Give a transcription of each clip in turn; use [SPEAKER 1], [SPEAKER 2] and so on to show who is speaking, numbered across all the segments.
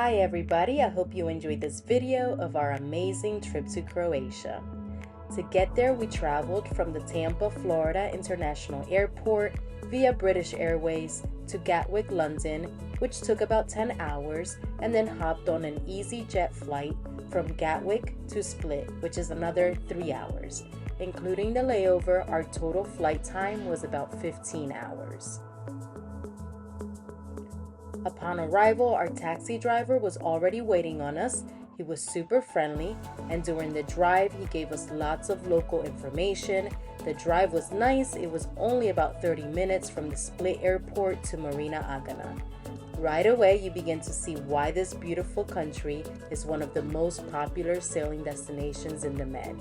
[SPEAKER 1] Hi everybody, I hope you enjoyed this video of our amazing trip to Croatia. To get there, we traveled from the Tampa, Florida International Airport via British Airways to Gatwick, London, which took about 10 hours, and then hopped on an EasyJet flight from Gatwick to Split, which is another 3 hours. Including the layover, our total flight time was about 15 hours. Upon arrival, our taxi driver was already waiting on us. He was super friendly, and during the drive, he gave us lots of local information. The drive was nice. It was only about 30 minutes from the Split airport to Marina Agana. Right away, you begin to see why this beautiful country is one of the most popular sailing destinations in the Med.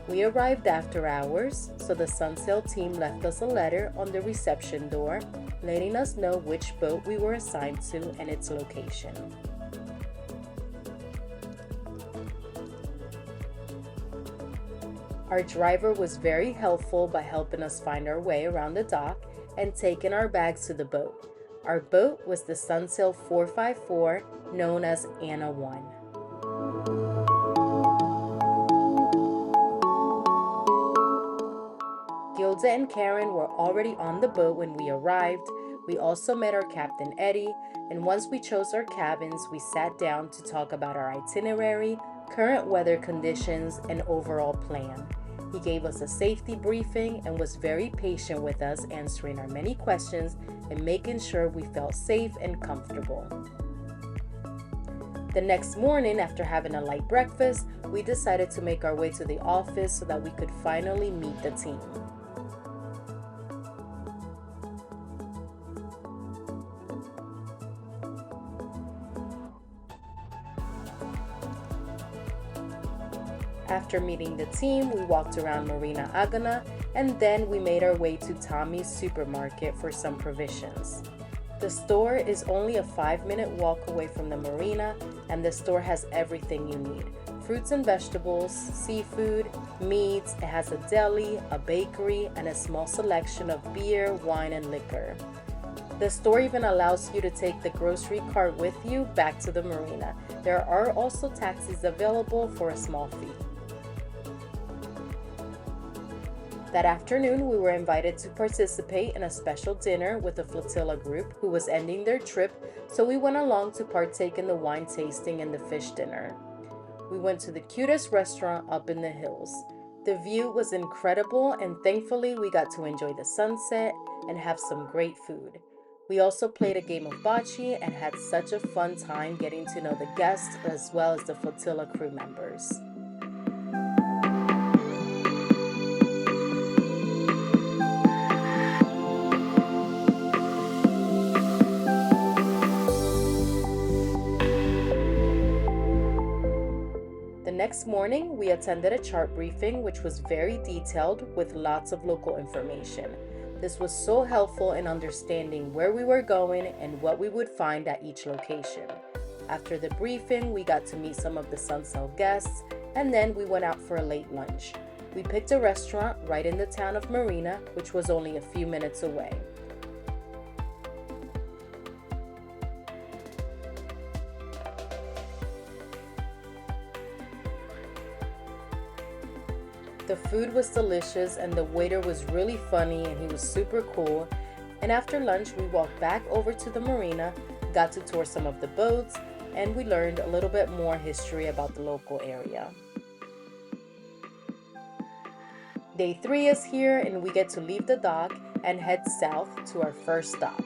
[SPEAKER 1] We arrived after hours, so the Sunsail team left us a letter on the reception door, letting us know which boat we were assigned to and its location. Our driver was very helpful by helping us find our way around the dock and taking our bags to the boat. Our boat was the Sunsail 454, known as Anna 1. Gilda and Karen were already on the boat when we arrived. We also met our captain Eddie, and once we chose our cabins, we sat down to talk about our itinerary, current weather conditions, and overall plan. He gave us a safety briefing and was very patient with us, answering our many questions and making sure we felt safe and comfortable. The next morning, after having a light breakfast, we decided to make our way to the office so that we could finally meet the team. After meeting the team, we walked around Marina Agana, and then we made our way to Tommy's supermarket for some provisions. The store is only a 5-minute walk away from the marina, and the store has everything you need. Fruits and vegetables, seafood, meats. It has a deli, a bakery, and a small selection of beer, wine, and liquor. The store even allows you to take the grocery cart with you back to the marina. There are also taxis available for a small fee. That afternoon, we were invited to participate in a special dinner with the flotilla group who was ending their trip, so we went along to partake in the wine tasting and the fish dinner. We went to the cutest restaurant up in the hills. The view was incredible, and thankfully we got to enjoy the sunset and have some great food. We also played a game of bocce and had such a fun time getting to know the guests as well as the flotilla crew members. Next morning, we attended a chart briefing which was very detailed with lots of local information. This was so helpful in understanding where we were going and what we would find at each location. After the briefing, we got to meet some of the Sunsail guests, and then we went out for a late lunch. We picked a restaurant right in the town of Marina, which was only a few minutes away. The food was delicious, and the waiter was really funny, and he was super cool. And after lunch, we walked back over to the marina, got to tour some of the boats, and we learned a little bit more history about the local area. Day 3 is here, and we get to leave the dock and head south to our first stop.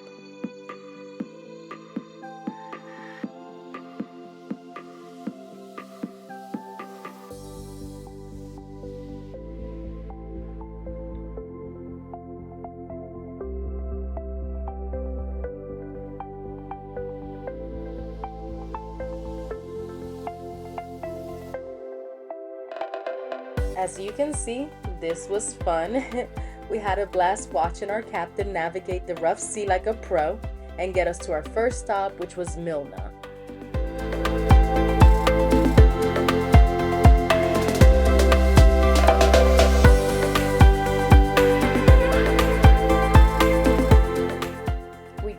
[SPEAKER 1] As you can see, this was fun. We had a blast watching our captain navigate the rough sea like a pro and get us to our first stop, which was Milna.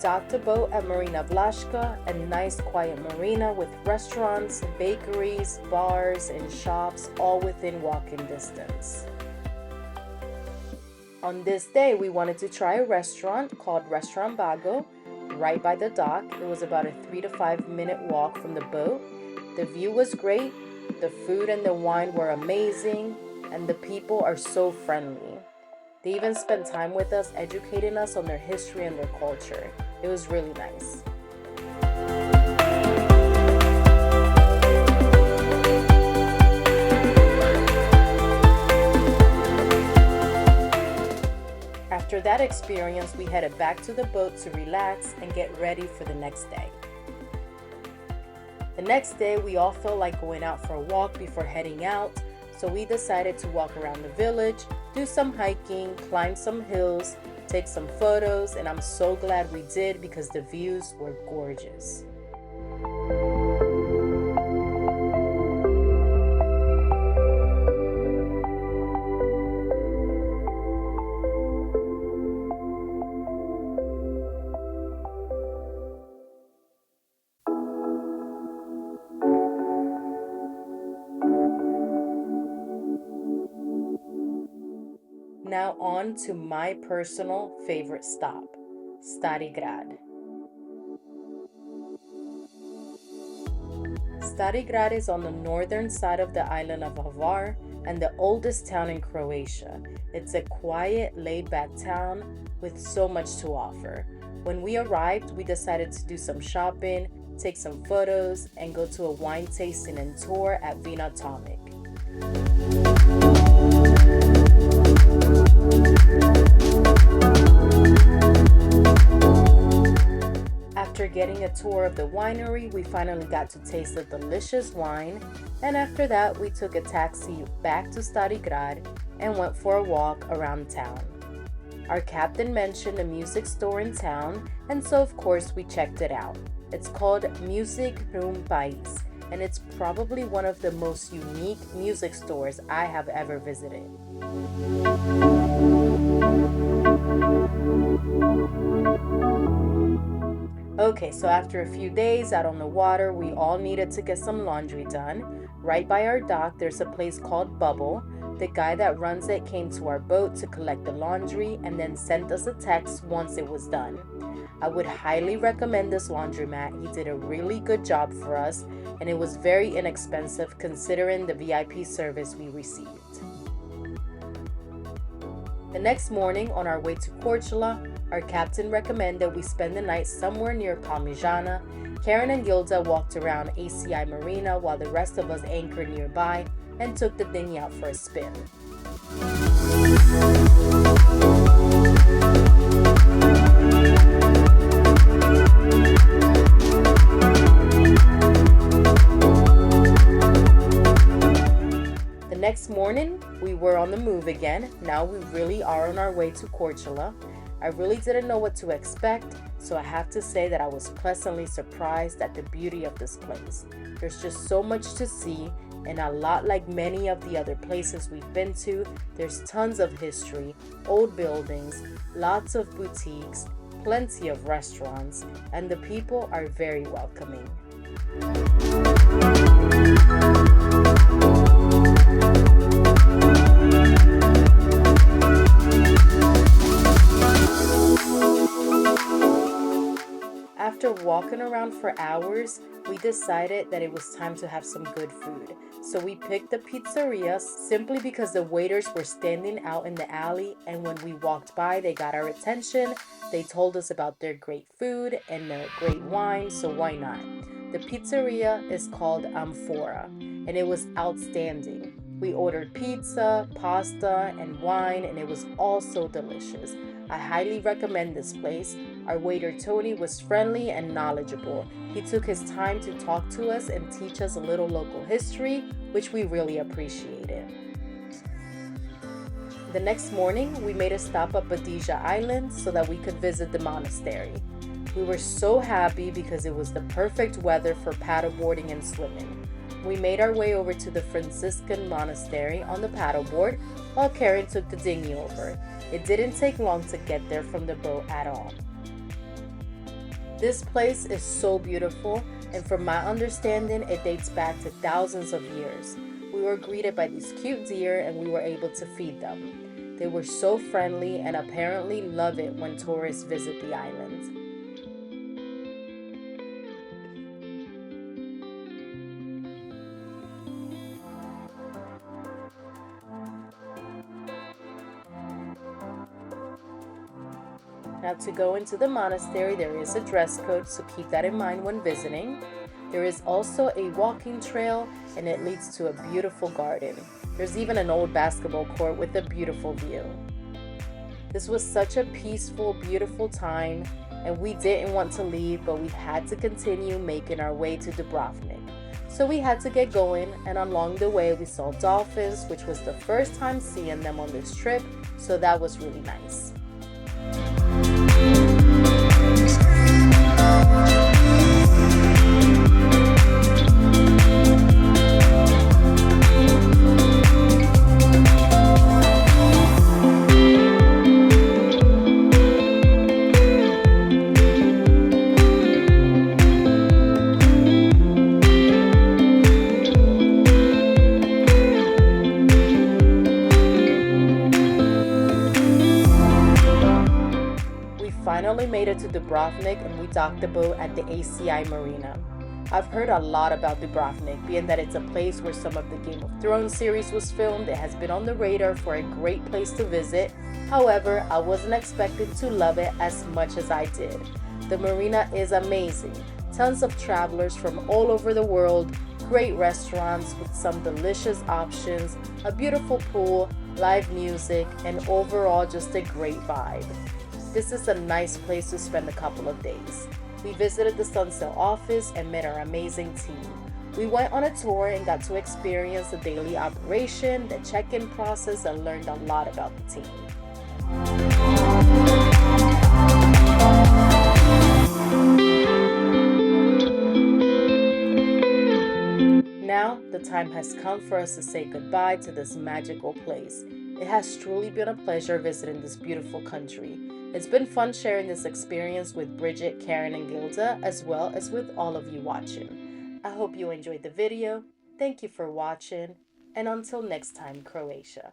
[SPEAKER 1] docked boat at Marina Vlaška, a nice quiet marina with restaurants, bakeries, bars, and shops all within walking distance. On this day, we wanted to try a restaurant called Restaurant Bago right by the dock. It was about a 3 to 5 minute walk from the boat. The view was great, the food and the wine were amazing, and the people are so friendly. They even spent time with us, educating us on their history and their culture. It was really nice. After that experience, we headed back to the boat to relax and get ready for the next day. The next day, we all felt like going out for a walk before heading out, so we decided to walk around the village, do some hiking, climb some hills, take some photos, and I'm so glad we did because the views were gorgeous. Now on to my personal favorite stop, Stari Grad. Stari Grad is on the northern side of the island of Hvar and the oldest town in Croatia. It's a quiet, laid-back town with so much to offer. When we arrived, we decided to do some shopping, take some photos, and go to a wine tasting and tour at Vina Tomic. After getting a tour of the winery, we finally got to taste the delicious wine, and after that we took a taxi back to Stari Grad and went for a walk around town. Our captain mentioned a music store in town, and so of course we checked it out. It's called Music Room Pais, and it's probably one of the most unique music stores I have ever visited. Okay, so after a few days out on the water, we all needed to get some laundry done. Right by our dock, there's a place called Bubble. The guy that runs it came to our boat to collect the laundry and then sent us a text once it was done. I would highly recommend this laundromat. He did a really good job for us, and it was very inexpensive considering the VIP service we received. The next morning, on our way to Korčula, our captain recommended we spend the night somewhere near Palmižana. Karen and Gilda walked around ACI Marina while the rest of us anchored nearby and took the dinghy out for a spin. The next morning, we were on the move again. Now we really are on our way to Korčula. I really didn't know what to expect, so I have to say that I was pleasantly surprised at the beauty of this place. There's just so much to see, and a lot like many of the other places we've been to, there's tons of history, old buildings, lots of boutiques, plenty of restaurants, and the people are very welcoming. After walking around for hours, we decided that it was time to have some good food. So we picked the pizzeria simply because the waiters were standing out in the alley, and when we walked by, they got our attention. They told us about their great food and their great wine, so why not? The pizzeria is called Amphora, and it was outstanding. We ordered pizza, pasta, and wine, and it was all so delicious. I highly recommend this place. Our waiter Tony was friendly and knowledgeable. He took his time to talk to us and teach us a little local history, which we really appreciated. The next morning, we made a stop at Badija Island so that we could visit the monastery. We were so happy because it was the perfect weather for paddleboarding and swimming. We made our way over to the Franciscan monastery on the paddleboard while Karen took the dinghy over. It didn't take long to get there from the boat at all. This place is so beautiful, and from my understanding, it dates back to thousands of years. We were greeted by these cute deer and we were able to feed them. They were so friendly and apparently love it when tourists visit the island. Now, to go into the monastery, there is a dress code, so keep that in mind when visiting. There is also a walking trail, and it leads to a beautiful garden. There's even an old basketball court with a beautiful view. This was such a peaceful, beautiful time, and we didn't want to leave, but we had to continue making our way to Dubrovnik. So we had to get going, and along the way we saw dolphins, which was the first time seeing them on this trip, so that was really nice. Finally made it to Dubrovnik, and we docked the boat at the ACI Marina. I've heard a lot about Dubrovnik, being that it's a place where some of the Game of Thrones series was filmed. It has been on the radar for a great place to visit. However, I wasn't expecting to love it as much as I did. The marina is amazing. Tons of travelers from all over the world, great restaurants with some delicious options, a beautiful pool, live music, and overall just a great vibe. This is a nice place to spend a couple of days. We visited the Sunsail office and met our amazing team. We went on a tour and got to experience the daily operation, the check-in process, and learned a lot about the team. Now, the time has come for us to say goodbye to this magical place. It has truly been a pleasure visiting this beautiful country. It's been fun sharing this experience with Bridget, Karen, and Gilda, as well as with all of you watching. I hope you enjoyed the video. Thank you for watching, and until next time, Croatia.